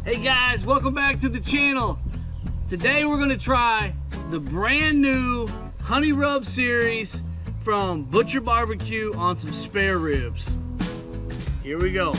Hey guys, welcome back to the channel. Today we're gonna try the brand new Honey Rub series from Butcher BBQ on some spare ribs. Here we go.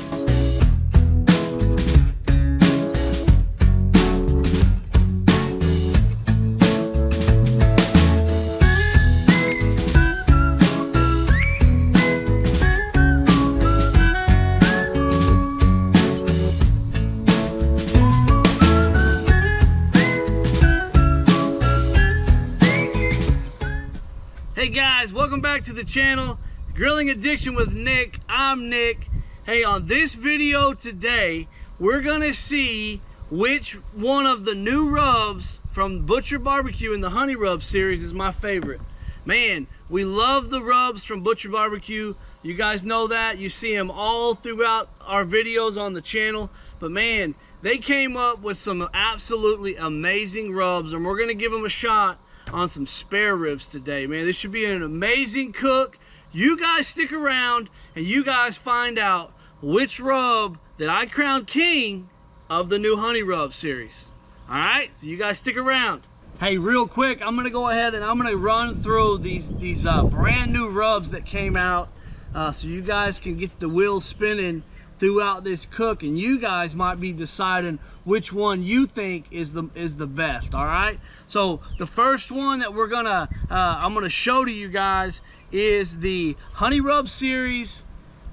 Hey guys, welcome back to the channel. Grilling Addiction with Nick. I'm Nick. Hey, on this video today, we're gonna see which one of the new rubs from Butcher BBQ in the Honey Rub series is my favorite. Man, we love the rubs from Butcher BBQ. You guys know that. You see them all throughout our videos on the channel. But man, they came up with some absolutely amazing rubs, and we're gonna give them a shot on some spare ribs today. Man, this should be an amazing cook. You guys stick around and you guys find out which rub that I crowned king of the new Honey Rub series. All right, so you guys stick around. Hey, real quick, I'm gonna go ahead and I'm gonna run through these brand new rubs that came out so you guys can get the wheels spinning throughout this cook, and you guys might be deciding which one you think is the best. All right, so the first one that we're gonna I'm gonna show to you guys is the Honey Rub series,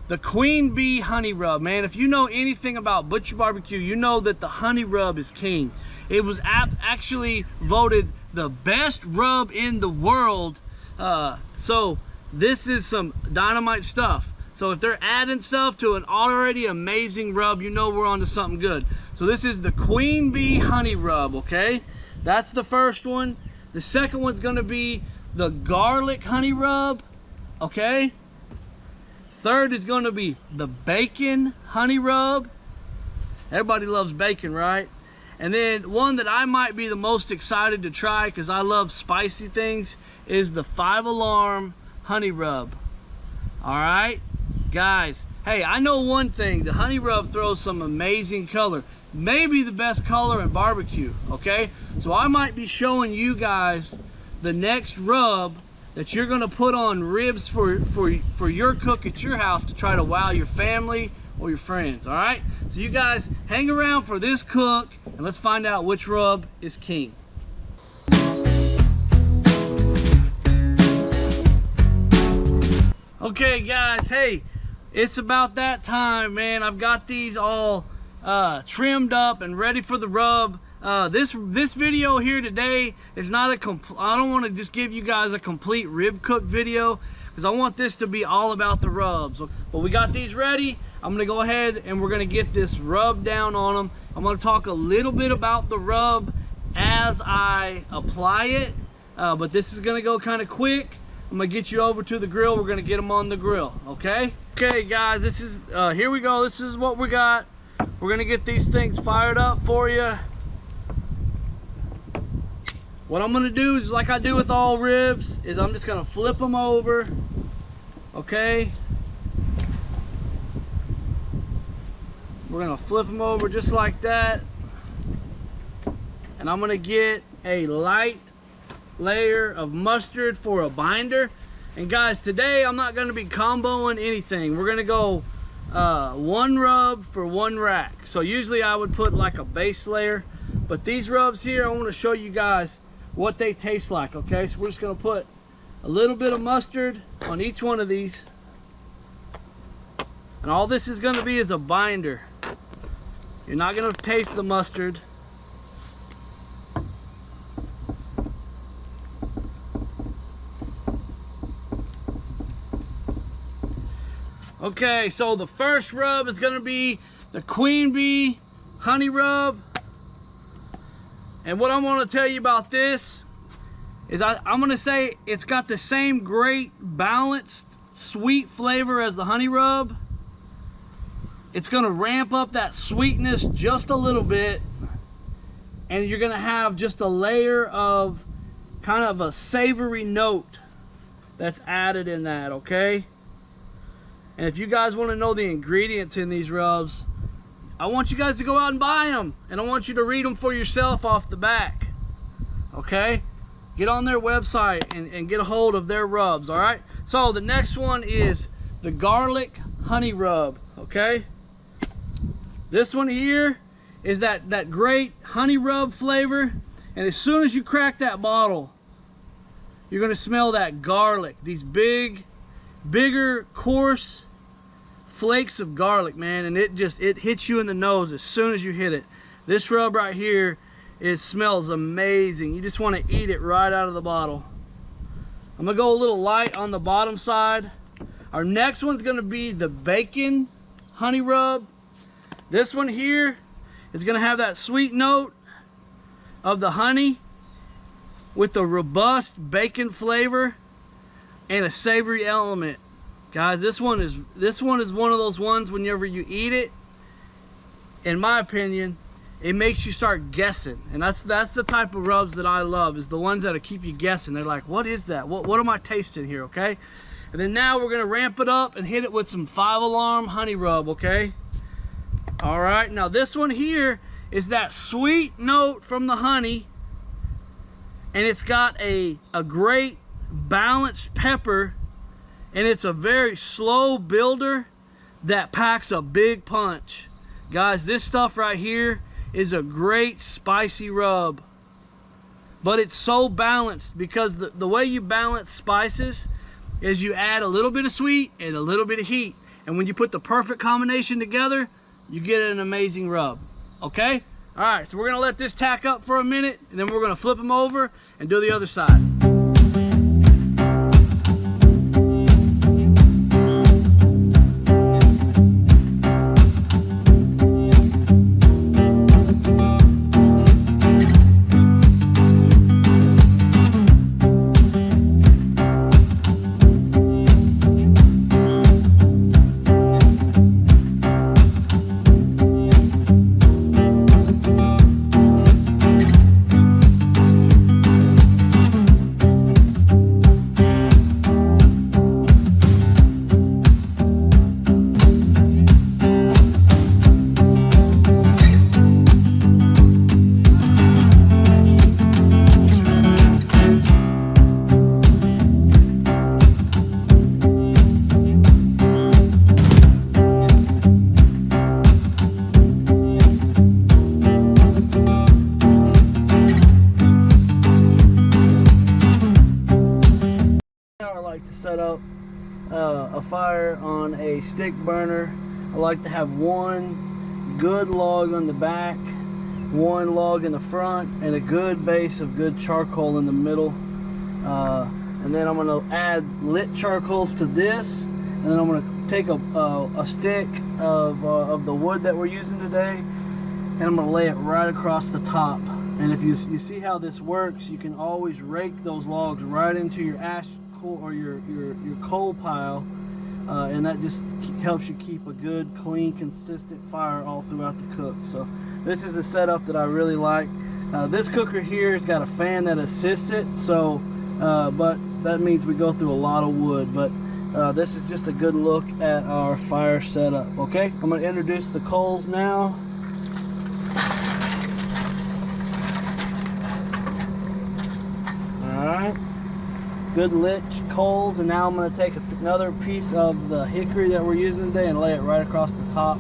the Queen Bee Honey Rub. Man, if you know anything about Butcher BBQ, you know that the Honey Rub is king. It was actually voted the best rub in the world, so this is some dynamite stuff. So if they're adding stuff to an already amazing rub, you know we're onto something good. So this is the Queen Bee Honey Rub, okay? That's the first one. The second one's gonna be the Garlic Honey Rub, okay? Third is gonna be the Bacon Honey Rub. Everybody loves bacon, right? And then one that I might be the most excited to try because I love spicy things is the 5 Alarm Honey Rub. All right? Guys, hey, I know one thing, the Honey Rub throws some amazing color, maybe the best color in barbecue, okay? So I might be showing you guys the next rub that you're gonna put on ribs for your cook at your house to try to wow your family or your friends, all right? So you guys hang around for this cook and let's find out which rub is king. Okay guys, hey, it's about that time, man. I've got these all trimmed up and ready for the rub. This video here today is not I don't want to just give you guys a complete rib cook video because I want this to be all about the rubs. But we got these ready. I'm gonna go ahead and we're gonna get this rub down on them. I'm gonna talk a little bit about the rub as I apply it, but this is gonna go kind of quick. I'm gonna get you over to the grill. We're gonna get them on the grill, okay? Okay guys, this is, here we go. This is what we got. We're gonna get these things fired up for you. What I'm gonna do is, like I do with all ribs, is I'm just gonna flip them over, okay? We're gonna flip them over just like that. And I'm gonna get a light layer of mustard for a binder. And guys, today I'm not going to be comboing anything. We're going to go one rub for one rack. So usually I would put like a base layer, but these rubs here, I want to show you guys what they taste like, okay? So we're just going to put a little bit of mustard on each one of these, and all this is going to be is a binder. You're not going to taste the mustard. Okay, so the first rub is gonna be the Queen Bee Honey Rub. And what I want to tell you about this is I'm gonna say it's got the same great balanced sweet flavor as the Honey Rub. It's gonna ramp up that sweetness just a little bit, and you're gonna have just a layer of kind of a savory note that's added in that, okay? And if you guys want to know the ingredients in these rubs, I want you guys to go out and buy them, and I want you to read them for yourself off the back. Okay? Get on their website and get a hold of their rubs, all right? So the next one is the garlic honey rub, okay? This one here is that great honey rub flavor, and as soon as you crack that bottle, you're gonna smell that garlic. These bigger, coarse flakes of garlic, man, and it hits you in the nose as soon as you hit it. This rub right here, it smells amazing. You just want to eat it right out of the bottle. I'm gonna go a little light on the bottom side. Our next one's gonna be the bacon honey rub. This one here is gonna have that sweet note of the honey with the robust bacon flavor and a savory element. Guys, this one is one of those ones whenever you eat it, in my opinion, it makes you start guessing. And that's the type of rubs that I love, is the ones that'll keep you guessing. They're like, what is that? What am I tasting here, okay? And then now we're gonna ramp it up and hit it with some 5-alarm honey rub, okay? All right, now this one here is that sweet note from the honey, and it's got a great balanced pepper, and it's a very slow builder that packs a big punch. Guys, this stuff right here is a great spicy rub, but it's so balanced because the way you balance spices is you add a little bit of sweet and a little bit of heat, and when you put the perfect combination together, you get an amazing rub. Okay? All right, so we're gonna let this tack up for a minute, and then we're gonna flip them over and do the other side. To set up a fire on a stick burner. I like to have one good log on the back, one log in the front, and a good base of good charcoal in the middle. And then I'm going to add lit charcoals to this, and then I'm going to take a stick of the wood that we're using today, and I'm going to lay it right across the top. And if you see how this works, you can always rake those logs right into your ash or your coal pile, and that just helps you keep a good, clean, consistent fire all throughout the cook. So this is a setup that I really like. This cooker here has got a fan that assists it, so but that means we go through a lot of wood. But this is just a good look at our fire setup. Okay, I'm going to introduce the coals now. All right. Good lit coals, and now I'm going to take another piece of the hickory that we're using today and lay it right across the top.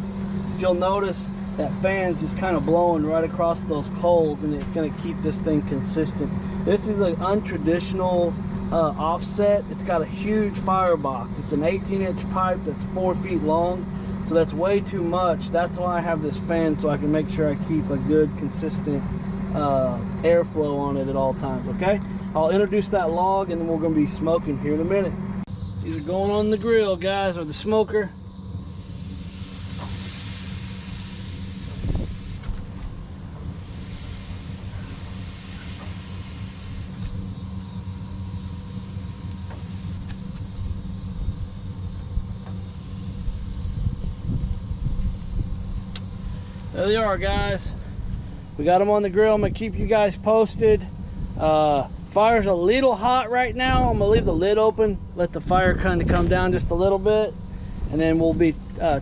If you'll notice, that fan's just kind of blowing right across those coals, and it's going to keep this thing consistent. This is an untraditional offset. It's got a huge firebox. It's an 18-inch pipe that's 4 feet long, so that's way too much. That's why I have this fan, so I can make sure I keep a good, consistent airflow on it at all times. Okay, I'll introduce that log, and then we're going to be smoking here in a minute. These are going on the grill, guys, or the smoker. There they are, guys. We got them on the grill. I'm gonna keep you guys posted. Fire's a little hot right now. I'm gonna leave the lid open, let the fire kind of come down just a little bit, and then we'll be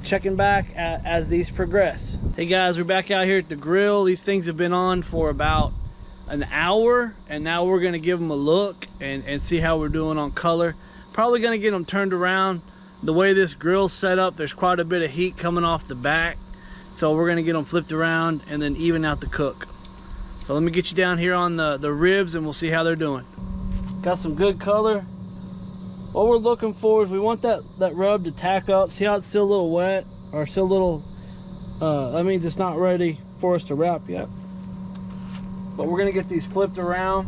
checking back as these progress. Hey guys, we're back out here at the grill. These things have been on for about an hour, and now we're gonna give them a look and see how we're doing on color. Probably gonna get them turned around. The way this grill's set up, there's quite a bit of heat coming off the back, so we're gonna get them flipped around and then even out the cook. So let me get you down here on the ribs and we'll see how they're doing. Got some good color. What we're looking for is we want that rub to tack up. See how it's still a little wet, or still a little, that means it's not ready for us to wrap yet. But we're gonna get these flipped around.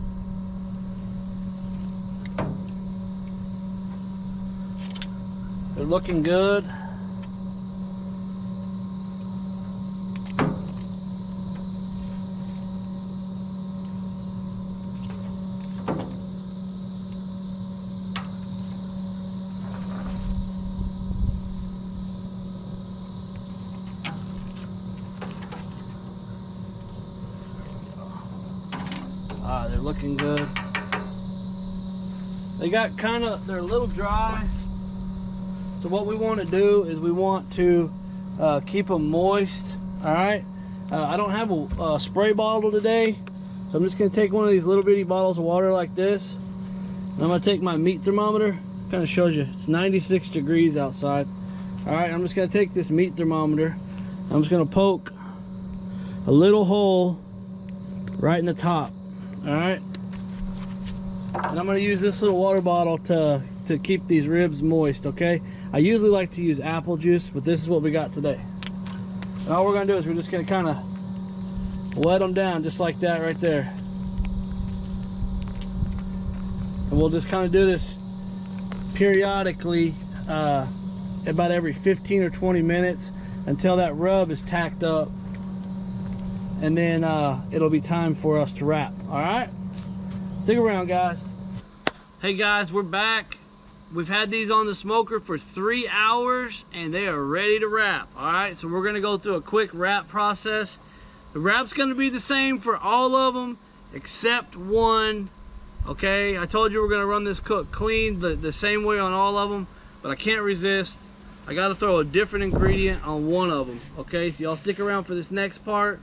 They're looking good. They're looking good. They got they're a little dry. So what we want to do is we want to keep them moist. All right. I don't have a spray bottle today, so I'm just gonna take one of these little bitty bottles of water like this. And I'm gonna take my meat thermometer. Kind of shows you it's 96 degrees outside. All right. I'm just gonna take this meat thermometer. I'm just gonna poke a little hole right in the top. All right, and I'm going to use this little water bottle to keep these ribs moist. Okay, I usually like to use apple juice, but this is what we got today. And all we're going to do is we're just going to kind of wet them down just like that right there, and we'll just kind of do this periodically, about every 15 or 20 minutes until that rub is tacked up. And then it'll be time for us to wrap. All right, stick around, guys. Hey guys, we're back. We've had these on the smoker for 3 hours and they are ready to wrap. All right, so we're gonna go through a quick wrap process. The wrap's gonna be the same for all of them except one. Okay, I told you we're gonna run this cook clean the same way on all of them, but I can't resist. I gotta throw a different ingredient on one of them. Okay, so y'all stick around for this next part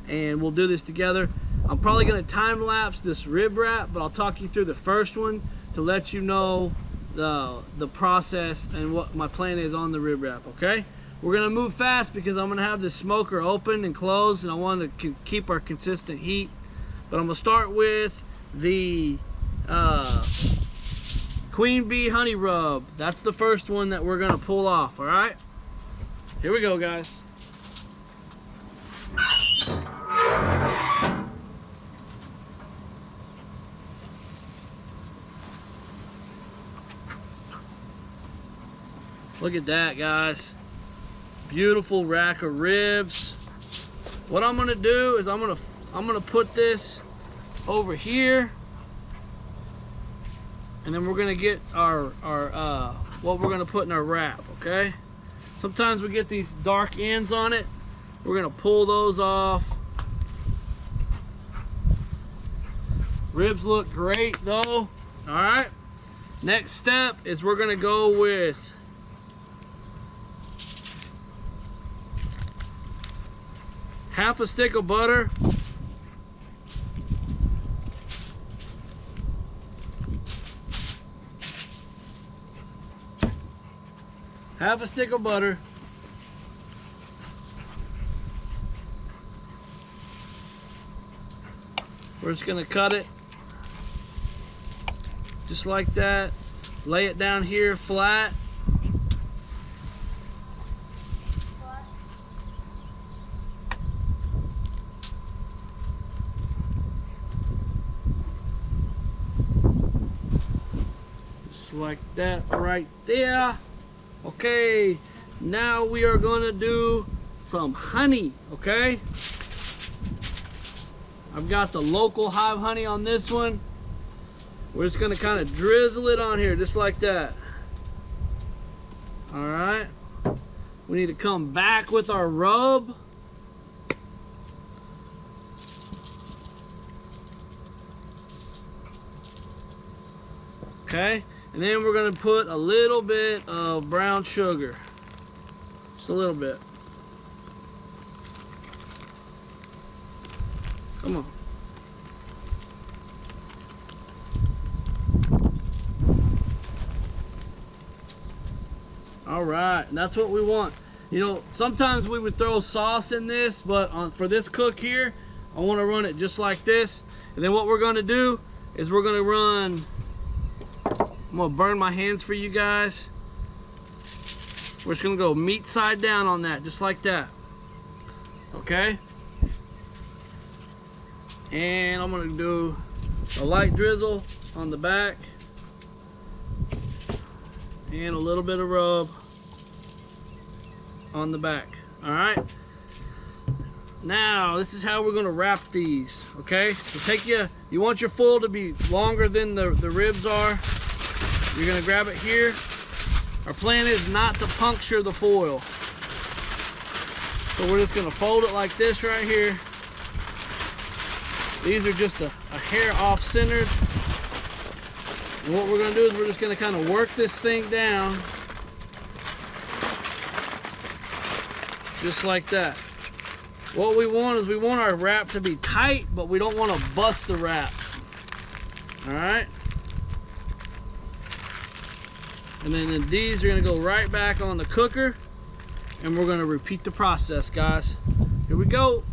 and we'll do this together. I'm probably going to time lapse this rib wrap, but I'll talk you through the first one to let you know the process and what my plan is on the rib wrap. Okay, we're going to move fast because I'm going to have this smoker open and closed, and I want to keep our consistent heat. But I'm going to start with the queen bee honey rub. That's the first one that we're going to pull off. All right, here we go, guys. Look at that, guys. Beautiful rack of ribs. What I'm gonna do is I'm gonna put this over here, and then we're gonna get our what we're gonna put in our wrap. Okay, sometimes we get these dark ends on it. We're gonna pull those off. Ribs look great though. All right, next step is we're gonna go with half a stick of butter, We're just gonna cut it just like that, lay it down here flat. Like that right there. Okay, now we are gonna do some honey. Okay, I've got the local hive honey on this one. We're just gonna kind of drizzle it on here just like that. All right, we need to come back with our rub. Okay, and then we're gonna put a little bit of brown sugar. Just a little bit. Come on. All right, and that's what we want. You know, sometimes we would throw sauce in this, but for this cook here, I want to run it just like this. And then what we're going to do is we're going to run, I'm going to burn my hands for you guys. We're just going to go meat side down on that, just like that. Okay? And I'm going to do a light drizzle on the back. And a little bit of rub on the back. All right. Now this is how we're going to wrap these. Okay. So you want your full to be longer than the ribs are. You're going to grab it here. Our plan is not to puncture the foil. So we're just going to fold it like this right here. These are just a hair off centered. And what we're going to do is we're just going to kind of work this thing down just like that. What we want is we want our wrap to be tight, but we don't want to bust the wrap. All right. And then these are going to go right back on the cooker, and we're going to repeat the process, guys. Here we go.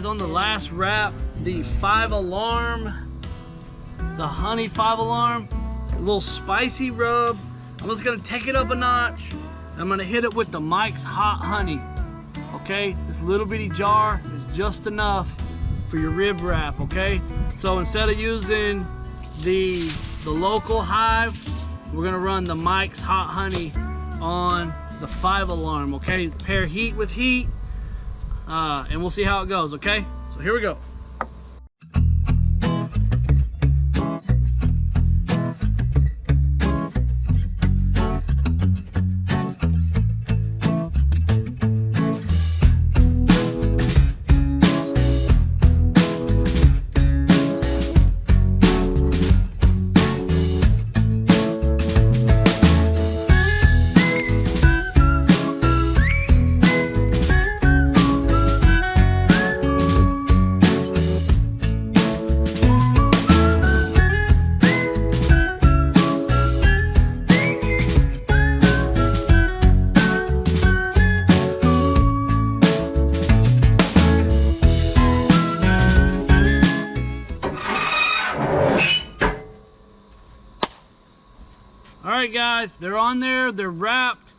On the last wrap, the 5-alarm, the honey 5-alarm, a little spicy rub. I'm just gonna take it up a notch. I'm gonna hit it with the Mike's Hot Honey. Okay, this little bitty jar is just enough for your rib wrap. Okay, so instead of using the local hive, we're gonna run the Mike's Hot Honey on the 5-alarm. Okay, pair heat with heat. And we'll see how it goes, okay? So here we go. Alright guys, they're on there, they're wrapped.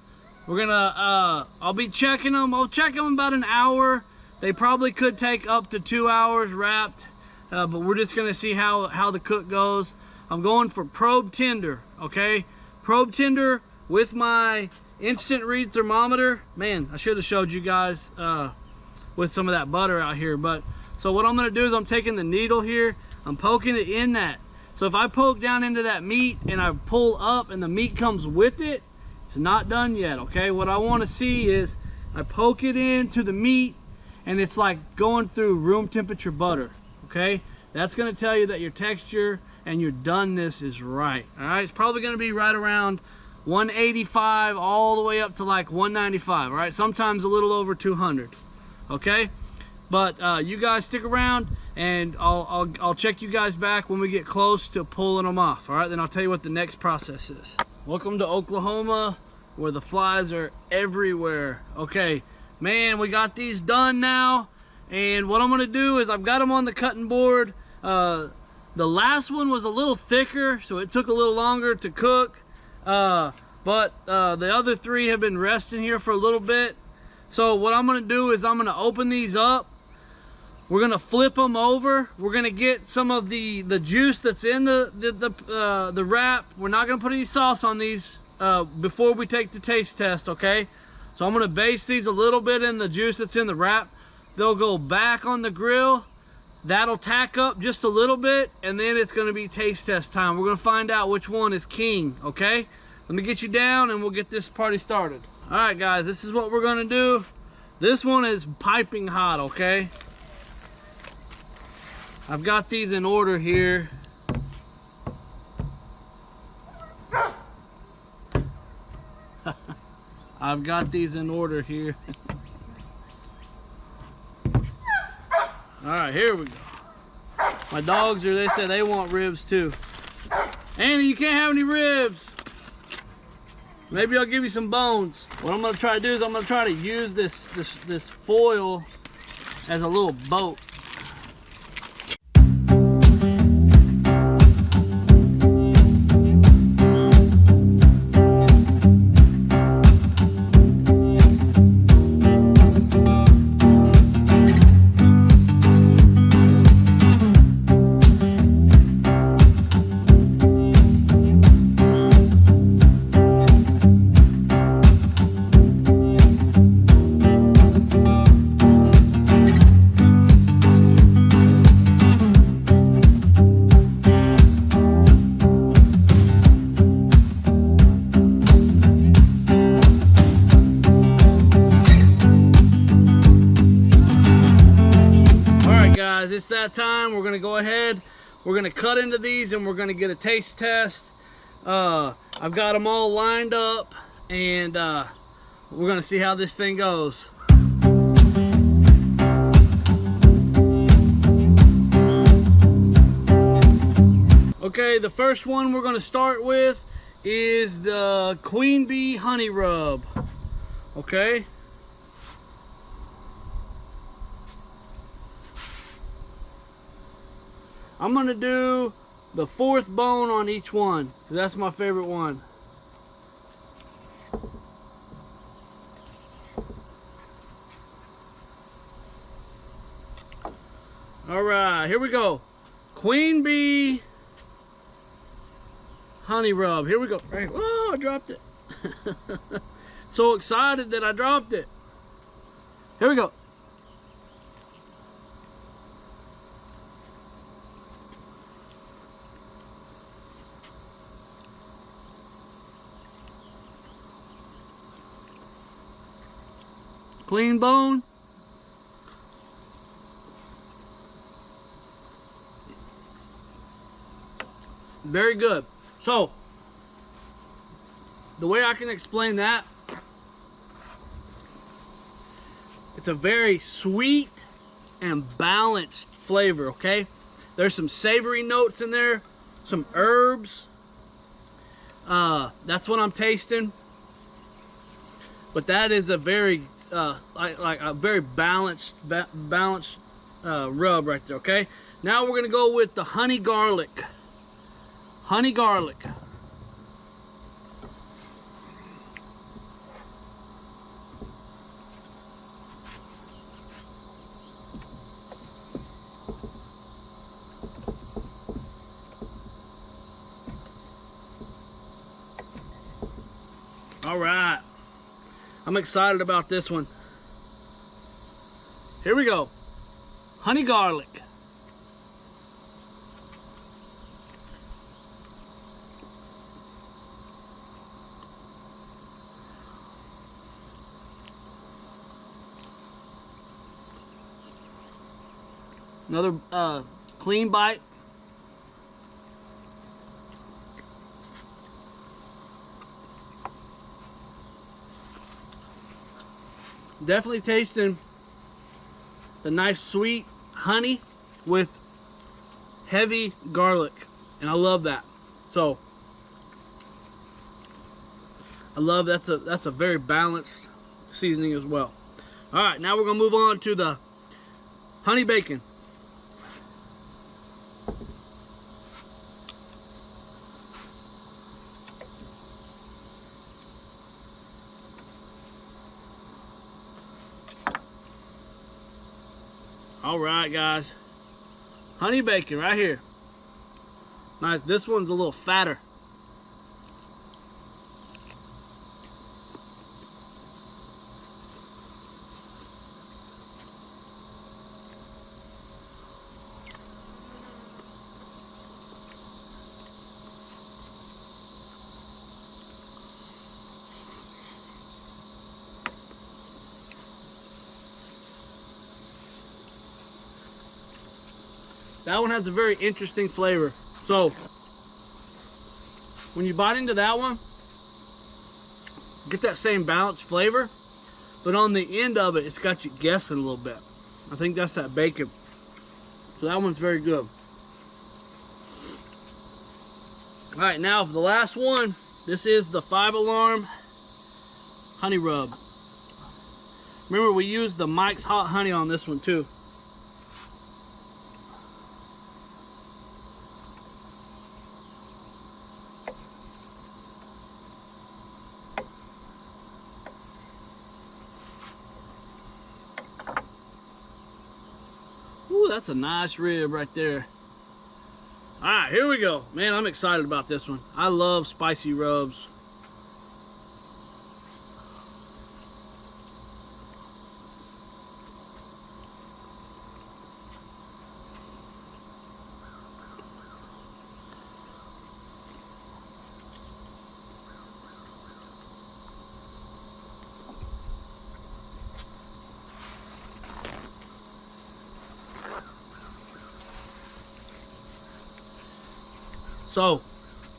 We're gonna, I'll be checking them. I'll check them about an hour. They probably could take up to 2 hours wrapped, but we're just gonna see how the cook goes. I'm going for probe tender, okay? Probe tender with my instant read thermometer. Man, I should have showed you guys with some of that butter out here. But so what I'm gonna do is I'm taking the needle here, I'm poking it in that So if I poke down into that meat and I pull up and the meat comes with it, it's not done yet, okay? What I want to see is I poke it into the meat and it's like going through room temperature butter, okay? That's going to tell you that your texture and your doneness is right, all right? It's probably going to be right around 185 all the way up to like 195, all right? Sometimes a little over 200, okay? But you guys stick around and I'll check you guys back when we get close to pulling them off, all right? Then I'll tell you what the next process is. Welcome to Oklahoma, where the flies are everywhere. Okay, man, we got these done now. And what I'm gonna do is I've got them on the cutting board. The last one was a little thicker, so it took a little longer to cook. But the other three have been resting here for a little bit. So what I'm gonna do is I'm gonna open these up. We're gonna flip them over. We're gonna get some of the juice that's in the wrap. We're not gonna put any sauce on these before we take the taste test, okay? So I'm gonna baste these a little bit in the juice that's in the wrap. They'll go back on the grill. That'll tack up just a little bit, and then it's gonna be taste test time. We're gonna find out which one is king, okay? Let me get you down and we'll get this party started. All right, guys, this is what we're gonna do. This one is piping hot, okay? I've got these in order here. I've got these in order here. All right, here we go. My dogs are, they said they want ribs too. Andy, you can't have any ribs. Maybe I'll give you some bones. What I'm gonna try to do is I'm gonna try to use this foil as a little boat. It's that time. We're gonna go ahead, we're gonna cut into these and we're gonna get a taste test. I've got them all lined up and we're gonna see how this thing goes. Okay, the first one we're gonna start with is the Queen Bee Honey Rub. Okay. I'm gonna do the 4th bone on each one, because that's my favorite one. All right, here we go. Queen Bee Honey Rub. Here we go. Right. Oh, I dropped it. So excited that I dropped it. Here we go. Clean bone. Very good. So, the way I can explain that, it's a very sweet and balanced flavor, okay? There's some savory notes in there, some herbs. That's what I'm tasting. But that is a very like a very balanced rub right there, okay? Now we're gonna go with the honey garlic. Honey garlic. All right. I'm excited about this one. Here we go. Honey garlic. Another clean bite. Definitely tasting the nice sweet honey with heavy garlic, and I love that. So I love that's a very balanced seasoning as well. All right, now we're gonna move on to the honey bacon. All right, guys, honey bacon right here. Nice. This one's a little fatter. That one has a very interesting flavor. So when you bite into that one, get that same balanced flavor, but on the end of it, it's got you guessing a little bit. I think that's that bacon. So that one's very good. All right, now for the last one, this is the 5 Alarm honey rub. Remember, we used the Mike's Hot Honey on this one too. Ooh, that's a nice rib right there. All right, here we go. Man, I'm excited about this one. I love spicy rubs. So,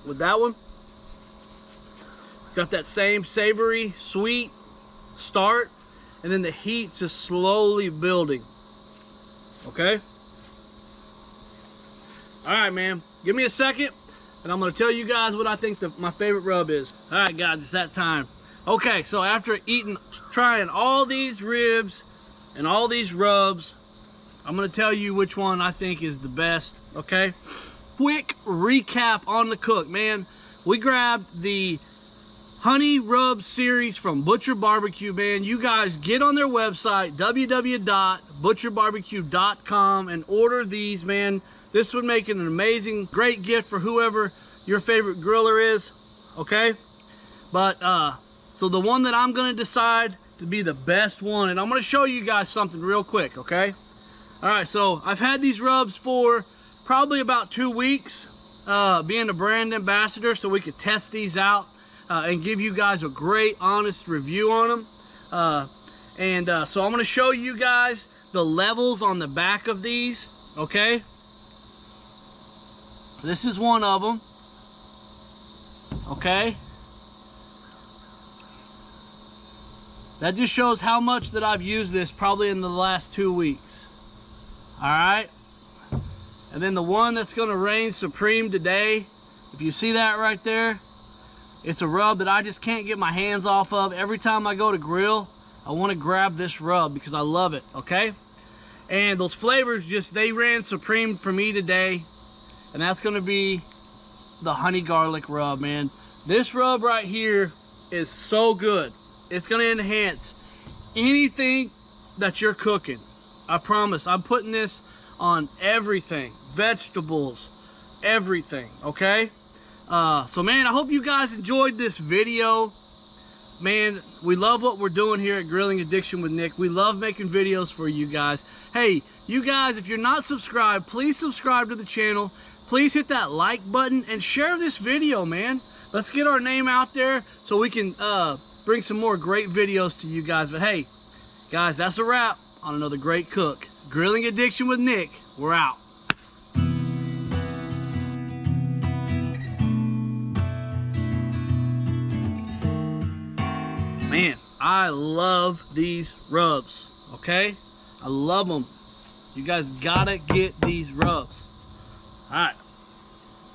with that one, got that same savory, sweet start, and then the heat just slowly building. Okay? All right, man. Give me a second, and I'm going to tell you guys what I think my favorite rub is. All right, guys, it's that time. Okay, so after trying all these ribs and all these rubs, I'm going to tell you which one I think is the best, okay? Quick recap on the cook, man. We grabbed the honey rub series from Butcher BBQ, man. You guys get on their website, www.butcherbarbecue.com, and order these, man. This would make an amazing, great gift for whoever your favorite griller is, okay? But, so the one that I'm gonna decide to be the best one, and I'm gonna show you guys something real quick, okay? All right, so I've had these rubs for probably about 2 weeks, being a brand ambassador, so we could test these out and give you guys a great, honest review on them. So I'm going to show you guys the levels on the back of these, okay? This is one of them, okay? That just shows how much that I've used this probably in the last 2 weeks, all right? And then the one that's going to reign supreme today, if you see that right there, it's a rub that I just can't get my hands off of. Every time I go to grill, I want to grab this rub because I love it, okay? And those flavors they ran supreme for me today, and that's going to be the honey garlic rub, man. This rub right here is so good. It's going to enhance anything that you're cooking. I promise. I'm putting this on everything, vegetables, everything, okay? So man, I hope you guys enjoyed this video. Man, we love what we're doing here at Grilling Addiction with Nick. We love making videos for you guys. Hey, you guys, if you're not subscribed, please subscribe to the channel. Please hit that like button and share this video, man. Let's get our name out there so we can bring some more great videos to you guys. But hey, guys, that's a wrap on another great cook. Grilling Addiction with Nick. We're out. Man, I love these rubs, okay? I love them. You guys gotta get these rubs. All right.